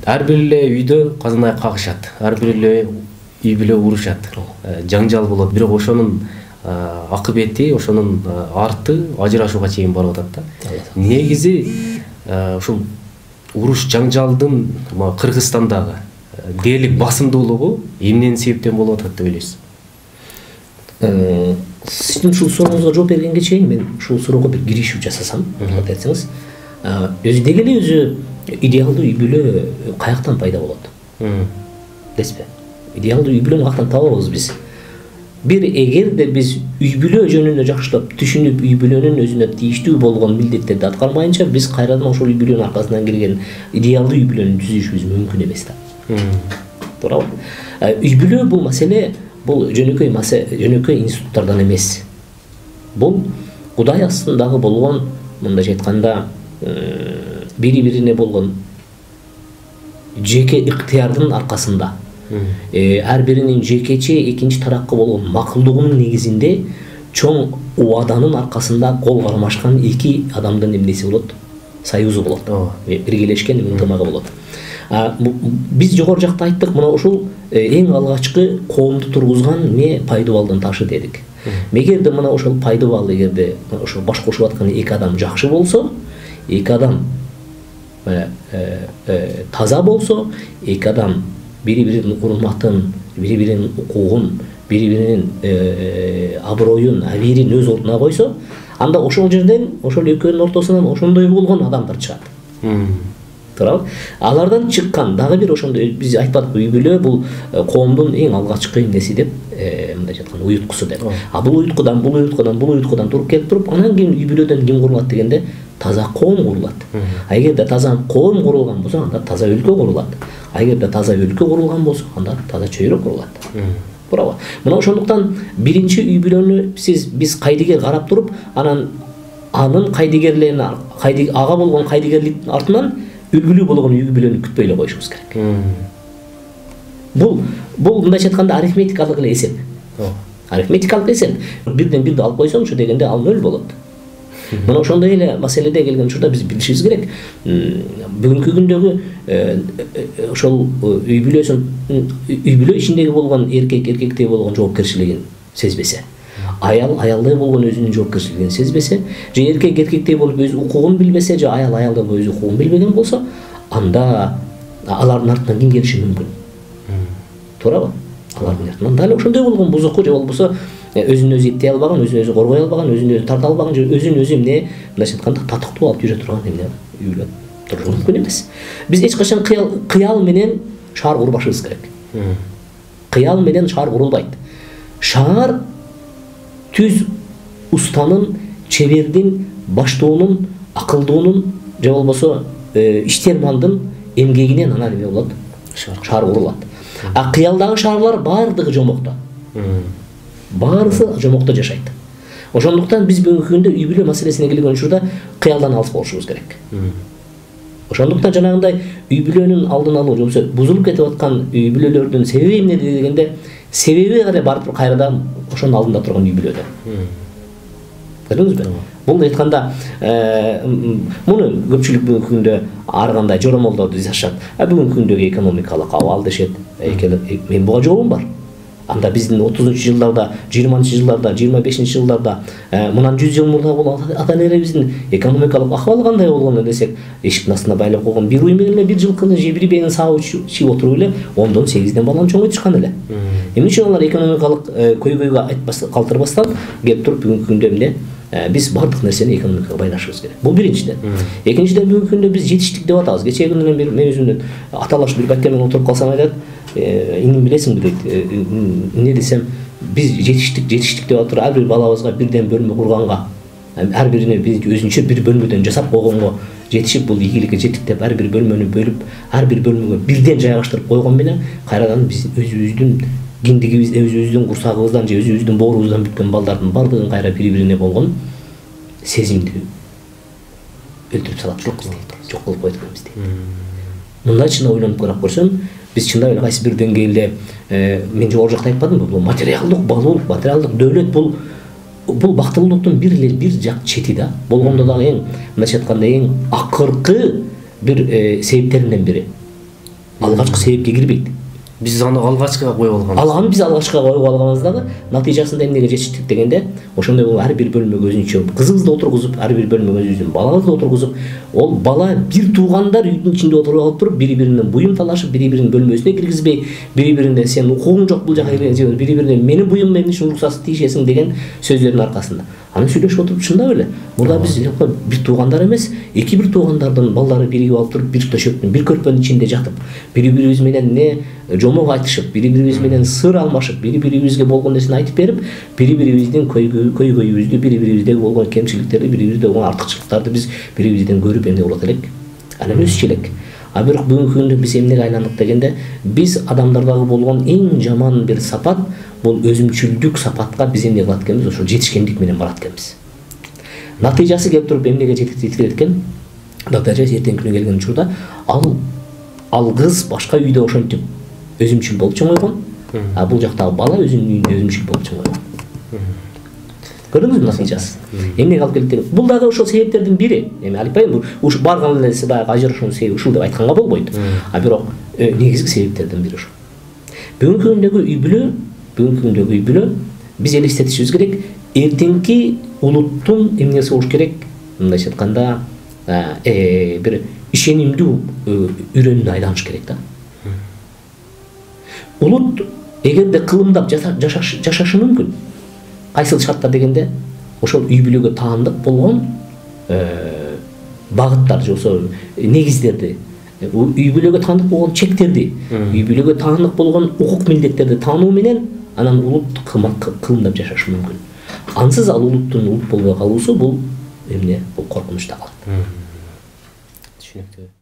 ар бир эле үйдө казан аяк кагышат, ар бир эле үй бүлө урушат, жаңжал болот, бирок ошонун акыбети, ошонун арты ажырашууга чейин барып атат да. Негизи ушул уруш жаңжалдын Кыргызстандагы дээрлик басымдуулугу эмненин себептен болуп атат деп ойлойсуз? Сиздин ушул сурооңузга жооп бергенге чейин мен ушул суроого бир киришүү жасасам, кантип айтсаңыз, өзү деги эле өзү идеалдуу үй бүлө каяктан пайда болот? Билесизби? Идеалдуу үй бүлөнү каяктан табабыз биз? Бир эгерде биз үй бүлө жөнүндө жакшылап түшүнүп, үй бүлөнүн өзүнө тийиштүү болгон милдеттерди аткармайынча, биз кайрадан ошол үй бүлөнүн аркасынан келген идеалдуу үй бүлөнү түзүшүбүз мүмкүн эмес да. Туурабы? Үй бүлө бул маселе, бул жөнөкөй институттардан эмес. Бул Кудай астындагы болгон, мындайча айтканда, бири-бирине болгон жеке ыктыярдын аркасында, ар биринин жекече экинчи тарапка болгон макулдугунун негизинде чоң убаданын аркасында кол кармашкан эки адамдын эмнеси болот? Союзу болот. Биргелешкен ынтымагы болот. Биз жогору жакта айттык, мына ушул эң алгачкы коомду тургузган эмне пайдубалдын ташы дедик. Эгерде мына ошол пайдубал, эгерде ошол баш кошуп аткан эки адам жакшы болсо, эки адам таза болсо, эки адам бири-биринин урматын, бири-биринин укугун, бири-биринин аброюн, абийирин өз ордуна койсо, анда ошол жерден, ошол экөөнүн ортосунан ошондой болгон адамдар чыгат. Туурабы? Алардан чыккан дагы бир ошондой, биз айтпадык, үй бүлө бул коомдун эң алгачкы эмнеси деп, мындайча айтканда, уюткусу деп. Бул уюткудан туруп келип туруп, анан кийин үй бүлөдөн ким курулат дегенде, таза коом курулат. Эгерде таза коом курулган болсо, анда таза өлкө курулат. Эгерде таза өлкө курулган болсо, анда таза чөйрө курулат. Туурабы? Мына ошондуктан биринчи үй бүлөнү биз кайдыгер карап туруп, анан анын кайдыгерлерин, ага болгон кайдыгерликтин артынан үлгүлүү болгон үй бүлөнү күтпөй эле коюшубуз керек. Бул мындайча айтканда арифметикалык эле эсеп. Арифметикалык эсеп. Бирден бирди алып койсоң, ушу дегенде ал нөл болот. Мына ошондой эле маселеде келген учурда биз билишибиз керек. Бүгүнкү күндөгү ошол үй бүлө ичиндеги болгон эркектей болгон жоопкерчилигин сезбесе, аялдай болгон өзүнүн жоопкерчилигин сезбесе, же эркектей болуп өз укугун билбесе, же аялдай болуп өз укугун билбеген болсо, анда алардын артынан ким келиши мүмкүн? Туурабы? Алардын артынан дал ошондой болгон бузуку, же болбосо өзүн өзү эптей албаган, өзүн өзү коргой албаган, өзүн өзү тарта албаган, же өзүн өзү эмне, мындайча айтканда, татыктуу алып жүрө турган эмне үй бүлө турушу мүмкүн эмес. Биз эч качан кыял менен шаар курбашыбыз керек. Кыял менен шаар курулбайт. Шаар түз устанын, чебердин, баштоонун, акылдуунун, же болбосо иштермандын эмгегинен анан эме болот? Шаар курулат. Кыялдагы шаарлар баардыгы жомокто. Баарысы жомокто жашайт. Ошондуктан биз бүгүнкү күндө үй бүлө маселесине келген учурда кыялдан алыс болушубуз керек. Ошондуктан жанагындай үй бүлөнүн алдын алуу, жоксо бузулуп кетип аткан үй бүлөлөрдүн себеби эмне дегенде, себеби барып кайрадан ошонун алдында турган үй бүлөдө. Көрдүңүзбү? Бул айтканда, муну көпчүлүк бүгүнкү күндө ар кандай жоромолдорду жасашат. Бүгүнкү күндөгү экономикалык абал дешет. Мен буга жообум бар. Анда биздин 30-жылдарда, 20-жылдарда, 25-жылдарда, мындан 100 жыл мурда болгон ата-энелерибиздин экономикалык акыбалы кандай болгон десек, эшиктин астына байлап койгон бир уй менен эле бир жылкыны же бир бегин саап чыгып отуруп эле 10дон 8ден баланы чоңойтушкан эле. Эмне үчүн алар экономикалык көйгөйгө калтырбастан келип туруп бүгүнкү күндө эмне? Биз бардык нерсени экономикага байлашыбыз керек. Бул биринчиден. Экинчиден, бүгүнкү күндө биз жетиштик деп атабыз. Кечээ күнү эле мен өзүмдүн аталаш бир байке менен отуруп калсам айтат, иңим билесиңби дейт, эмне десем, биз жетиштик деп атып, ар бир балабызга бирден бөлмө курганга, ар бирине биз өзүнчө бир бөлмөдөн жасап койгонго жетишип, бул ийгиликке жеттик деп ар бир бөлмөнү бөлүп, ар бир бөлмөгө бирден жайгаштырып койгон менен кайрадан биз өзүбүздүн киндигибиз, өзүбүздүн курсагыбыздан же өзүбүздүн боорубуздан бүткөн балдардын бардыгын кайра бири-бирине болгон сезимди өлтүрүп салат, жок кылып коет экенбиз дейт. Мындайча ойлонуп карап көрсөм, биз чындап эле кайсы бир деңгээлде, мен жогору жакта айпадымбы, бул материалдык баалуулук, материалдык дөөлөт, бул бактылуулуктун бир жак чети да. Болгондо дагы эң, мындайча айтканда, эң акыркы бир себептеринен бири. алгачкы себепке кирбейт. Биз аны алгачкыга коюп алганбыз. Ал аны биз алгачкыга коюп алганбыз дагы натыйжасында эмнеге жетиштик дегенде, ошондой ар бир бөлмөгө өзүнчө кызыбызды отургузуп, ар бир бөлмөгө өзүбүздүн балабызды отургузуп, ол бала бир туугандар үйдүн ичинде отуруп алып туруп, бири-биринен буюм талашып, бири-биринин бөлмөсүнө киргизбей, бири-бирине сен укугуң жок бул жака, бири-бирине менин буюм менин үчүн уруксатсыз тийишесиң деген сөздөрдүн аркасында. Аны сүйлөшүп отуруп, чындап эле, мурда биз бир туугандар эмес, эки бир туугандардын балдары биригип алып туруп, бир төшөктүн, бир көрпөнүн ичинде жатып, бири-бирибиз менен не жомок айтышып, бири-бирибиз менен сыр алмашып, бири-бирибизге болгон нерсени айтып берип, бири-бирибиздин көйгөйүбүздү, бири-бирибиздеги болгон кемчиликтерди, бири-бирибизде болгон артыкчылыктарды биз бири-бирибизден көрүп эмне болот элек? Анан өсүчү элек. А бирок бүгүнкү күндө биз эмнеге айландык дегенде, биз адамдардагы болгон эң жаман бир сапат бул өзүмчүлдүк сапатка биз эмне кылат экенбиз, ошо жетишкендик менен барат экенбиз. Натыйжасы келип туруп эмнеге жеткирет экен? Натыйжасы эртеңки күнү келген учурда ал кыз башка үйдө ошентип өзүмчүл болуп чоңойгон, а бул жактагы бала өзүнүн үйүндө өзүмчүл болуп чоңойгон. Көрдүңүзбү натыйжасы? Эмнеге алып келет деген? Бул дагы ошол себептердин бири. Эми албайм, ушу барган эле баягы ажырашуунун себеби ушул деп айтканга болбойт. А бирок негизги себептердин бири ошо. Бүгүнкү күндөгү үй бүлө биз элестетишибиз керек. Эртеңки улуттун эмнеси болуш керек? Мындайча айтканда, бир ишенимдүү үрөнүнө айланыш керек да. Улут эгерде кылымдап жашашы мүмкүн. Кайсыл шартта дегенде, ошол үй бүлөгө таандык болгон багыттар, жосо негиздерди, үй бүлөгө таандык болгон чектерди, үй бүлөгө таандык болгон укук милдеттерди таануу менен анан улут кылымдап жашашы мүмкүн. Ансыз ал улуттун улут болбой калуусу бул эмне? Бул коркунучта калат. Түшүнүктүү.